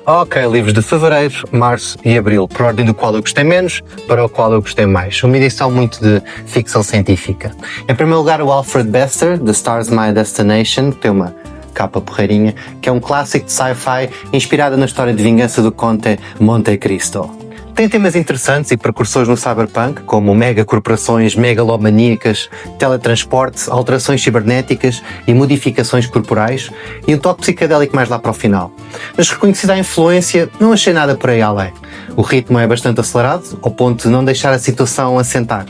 Ok, livros de fevereiro, março e abril, por ordem do qual eu gostei menos, para o qual eu gostei mais. Uma edição muito de ficção científica. Em primeiro lugar, o Alfred Bester, The Stars My Destination, que tem uma capa porreirinha, que é um clássico de sci-fi inspirado na história de vingança do Conde Monte Cristo. Tem temas interessantes e precursores no cyberpunk, como megacorporações megalomaníacas, teletransporte, alterações cibernéticas e modificações corporais, e um toque psicadélico mais lá para o final. Mas reconhecida a influência, não achei nada por aí além. O ritmo é bastante acelerado, ao ponto de não deixar a situação assentar.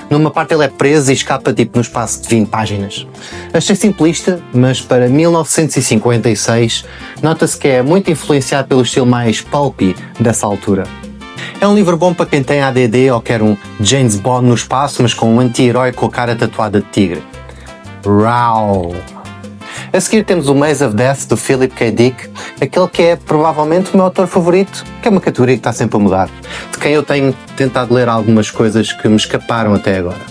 Numa parte ele é preso e escapa tipo no espaço de 20 páginas. Achei simplista, mas para 1956, nota-se que é muito influenciado pelo estilo mais pulpy dessa altura. É um livro bom para quem tem ADD ou quer um James Bond no espaço, mas com um anti-herói com a cara tatuada de tigre. Rau! A seguir temos o Maze of Death, do Philip K. Dick, aquele que é provavelmente o meu autor favorito, que é uma categoria que está sempre a mudar, de quem eu tenho tentado ler algumas coisas que me escaparam até agora.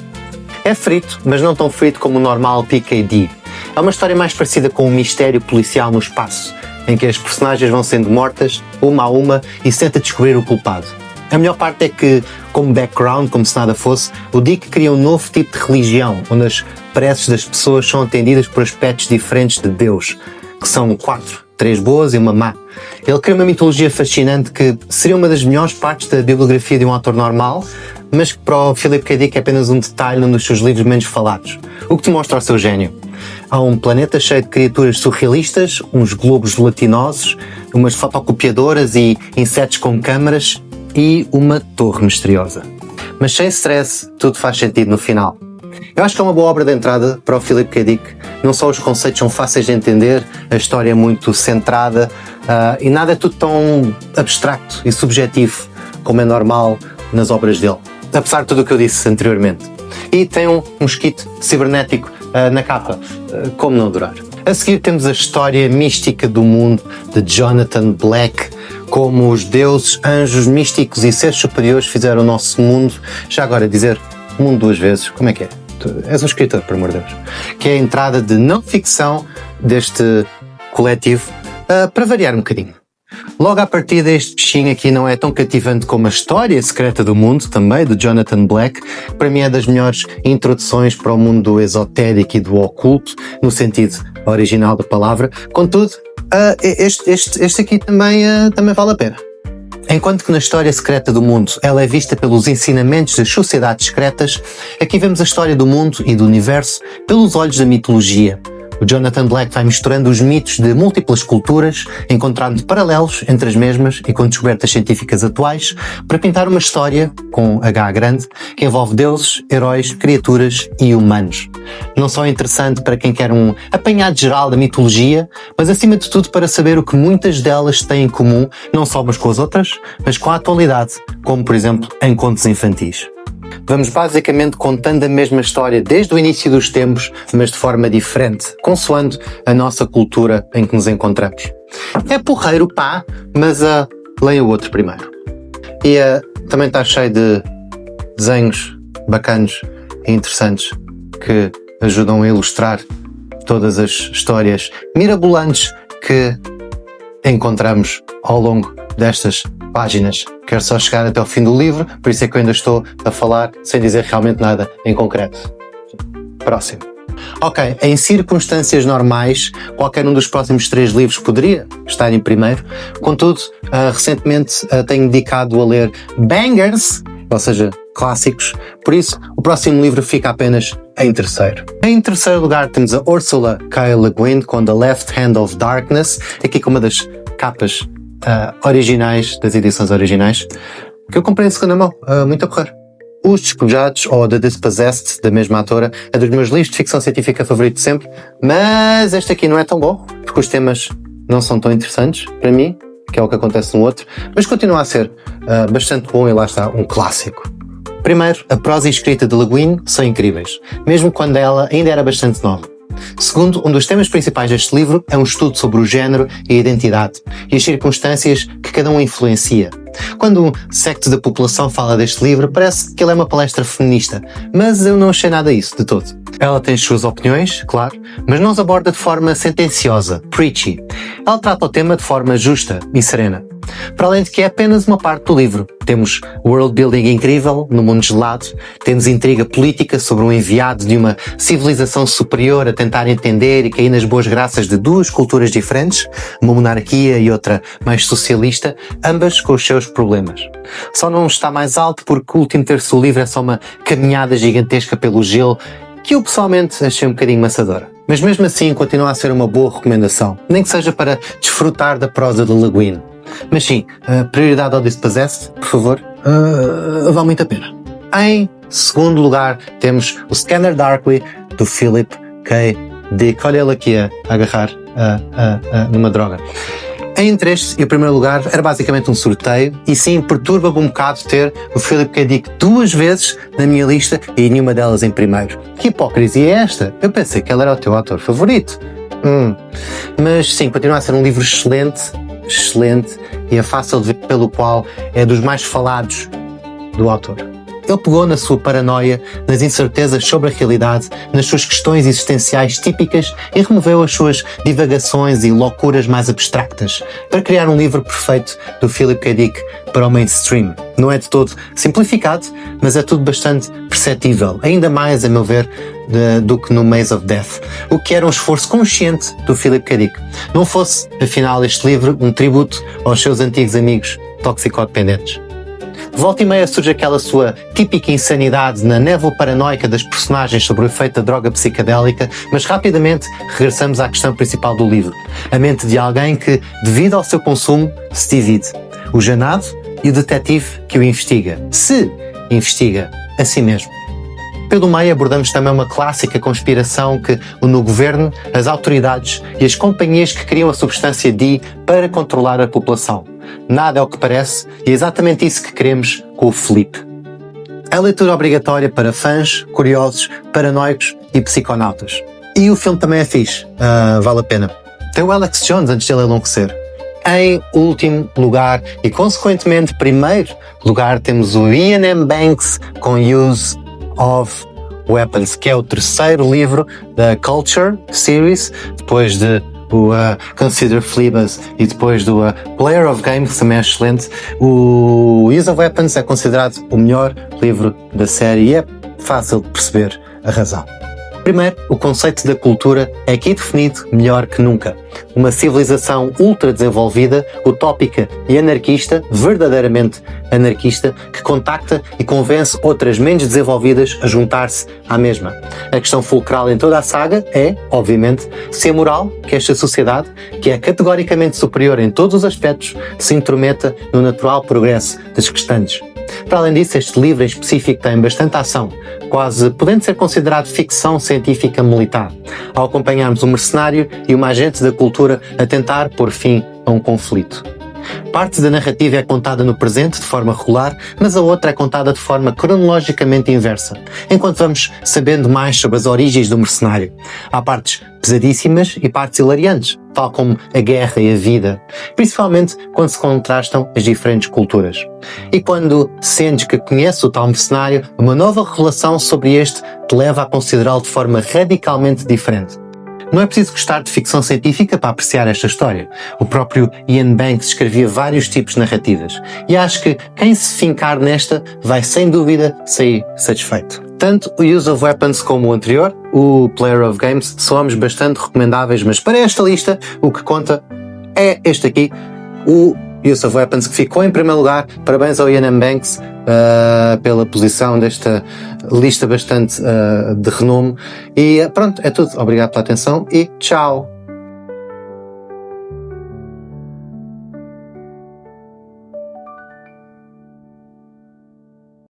É frito, mas não tão frito como o normal PKD. É uma história mais parecida com um mistério policial no espaço, em que as personagens vão sendo mortas, uma a uma, e se tenta descobrir o culpado. A melhor parte é que, como background, como se nada fosse, o Dick cria um novo tipo de religião, onde as preces das pessoas são atendidas por aspectos diferentes de Deus, que são 4, 3 boas e uma má. Ele cria uma mitologia fascinante que seria uma das melhores partes da bibliografia de um autor normal, mas que para o Philip K. Dick é apenas um detalhe num dos seus livros menos falados, o que demonstra o seu gênio. Há um planeta cheio de criaturas surrealistas, uns globos gelatinosos, umas fotocopiadoras e insetos com câmaras e uma torre misteriosa. Mas sem stress, tudo faz sentido no final. Eu acho que é uma boa obra de entrada para o Philip K. Dick. Não só os conceitos são fáceis de entender, a história é muito centrada e nada é tudo tão abstrato e subjetivo como é normal nas obras dele. Apesar de tudo o que eu disse anteriormente. E tem um mosquito cibernético na capa. Como não adorar? A seguir temos a história mística do mundo de Jonathan Black, como os deuses, anjos, místicos e seres superiores fizeram o nosso mundo. Já agora dizer mundo 2 vezes, como é que é? Tu és um escritor, por amor de Deus. Que é a entrada de não ficção deste coletivo, para variar um bocadinho. Logo à partida, este bichinho aqui não é tão cativante como a história secreta do mundo, também, do Jonathan Black, que para mim é das melhores introduções para o mundo do esotérico e do oculto, no sentido original da palavra. Contudo, este aqui também vale a pena. Enquanto que na história secreta do mundo ela é vista pelos ensinamentos das sociedades secretas, aqui vemos a história do mundo e do universo pelos olhos da mitologia. O Jonathan Black vai misturando os mitos de múltiplas culturas, encontrando paralelos entre as mesmas e com descobertas científicas atuais, para pintar uma história, com H grande, que envolve deuses, heróis, criaturas e humanos. Não só é interessante para quem quer um apanhado geral da mitologia, mas acima de tudo para saber o que muitas delas têm em comum, não só umas com as outras, mas com a atualidade, como por exemplo em contos infantis. Vamos basicamente contando a mesma história desde o início dos tempos, mas de forma diferente, consoante a nossa cultura em que nos encontramos. É porreiro, pá, mas leia o outro primeiro. E também está cheio de desenhos bacanos e interessantes que ajudam a ilustrar todas as histórias mirabolantes que encontramos ao longo destas páginas. Quero só chegar até ao fim do livro, por isso é que eu ainda estou a falar sem dizer realmente nada em concreto. Próximo. Ok, em circunstâncias normais, qualquer um dos próximos 3 livros poderia estar em primeiro. Contudo, recentemente tenho dedicado a ler bangers, ou seja, clássicos. Por isso, o próximo livro fica apenas em terceiro. Em terceiro lugar temos a Ursula K. Le Guin com The Left Hand of Darkness, aqui com uma das capas originais, das edições originais, que eu comprei em segunda mão, muito a correr. Os Despejados, ou The Dispossessed, da mesma autora, é dos meus livros de ficção científica favorito de sempre, mas este aqui não é tão bom, porque os temas não são tão interessantes para mim, que é o que acontece no outro, mas continua a ser bastante bom e lá está, um clássico. Primeiro, a prosa e escrita de Le Guin são incríveis, mesmo quando ela ainda era bastante nova. Segundo, um dos temas principais deste livro é um estudo sobre o género e a identidade e as circunstâncias que cada um influencia. Quando um secto da população fala deste livro, parece que ele é uma palestra feminista, mas eu não achei nada isso de todo. Ela tem as suas opiniões, claro, mas não os aborda de forma sentenciosa, preachy. Ela trata o tema de forma justa e serena. Para além de que é apenas uma parte do livro. Temos world building incrível no mundo gelado, temos intriga política sobre um enviado de uma civilização superior a tentar entender e cair nas boas graças de duas culturas diferentes, uma monarquia e outra mais socialista, ambas com os seus problemas. Só não está mais alto porque o último terço do livro é só uma caminhada gigantesca pelo gelo que eu pessoalmente achei um bocadinho maçadora. Mas mesmo assim continua a ser uma boa recomendação, nem que seja para desfrutar da prosa de Le Guin. Mas sim, prioridade ao Dispossessed, por favor, vale muito a pena. Em segundo lugar, temos o Scanner Darkly, do Philip K. Dick. Olha ele aqui a agarrar numa droga. Entre estes e o primeiro lugar era basicamente um sorteio e sim, perturba-me um bocado ter o Philip K. Dick 2 vezes na minha lista e nenhuma delas em primeiro. Que hipocrisia é esta? Eu pensei que ele era o teu autor favorito. Mas sim, continua a ser um livro excelente e é fácil de ver pelo qual é dos mais falados do autor. Ele pegou na sua paranoia, nas incertezas sobre a realidade, nas suas questões existenciais típicas e removeu as suas divagações e loucuras mais abstractas para criar um livro perfeito do Philip K. Dick para o mainstream. Não é de todo simplificado, mas é tudo bastante perceptível, ainda mais, a meu ver, do que no Maze of Death, o que era um esforço consciente do Philip K. Dick. Não fosse, afinal, este livro um tributo aos seus antigos amigos toxicodependentes. Volta e meia surge aquela sua típica insanidade na névoa paranoica das personagens sobre o efeito da droga psicadélica, mas rapidamente regressamos à questão principal do livro. A mente de alguém que, devido ao seu consumo, se divide. O janado e o detetive que o investiga. Se investiga a si mesmo. Pelo meio abordamos também uma clássica conspiração que une o governo, as autoridades e as companhias que criam a substância D para controlar a população. Nada é o que parece e é exatamente isso que queremos com o Felipe. É leitura obrigatória para fãs, curiosos, paranoicos e psiconautas. E o filme também é fixe, vale a pena. Tem o Alex Jones antes de ele enlouquecer. Em último lugar e consequentemente primeiro lugar temos o Iain M. Banks com Use of Weapons, que é o terceiro livro da Culture Series, depois de o Consider Phlebas e depois do Player of Games, que também é excelente. O Use of Weapons é considerado o melhor livro da série e é fácil de perceber a razão. Primeiro, o conceito da cultura é aqui definido melhor que nunca. Uma civilização ultra desenvolvida, utópica e anarquista, verdadeiramente anarquista, que contacta e convence outras menos desenvolvidas a juntar-se à mesma. A questão fulcral em toda a saga é, obviamente, se a moral que esta sociedade, que é categoricamente superior em todos os aspectos, se intrometa no natural progresso das restantes. Para além disso, este livro em específico tem bastante ação, quase podendo ser considerado ficção científica militar, ao acompanharmos um mercenário e uma agente da cultura a tentar pôr fim a um conflito. Parte da narrativa é contada no presente de forma regular, mas a outra é contada de forma cronologicamente inversa, enquanto vamos sabendo mais sobre as origens do mercenário. Há partes pesadíssimas e partes hilariantes, tal como a guerra e a vida, principalmente quando se contrastam as diferentes culturas. E quando sentes que conheces o tal mercenário, uma nova revelação sobre este te leva a considerá-lo de forma radicalmente diferente. Não é preciso gostar de ficção científica para apreciar esta história. O próprio Iain Banks escrevia vários tipos de narrativas e acho que quem se fincar nesta vai sem dúvida sair satisfeito. Tanto o Use of Weapons como o anterior, o Player of Games, são ambos bastante recomendáveis, mas para esta lista o que conta é este aqui, o Use of Weapons, que ficou em primeiro lugar. Parabéns ao Iain Banks pela posição desta lista bastante de renome. E pronto, é tudo. Obrigado pela atenção e tchau!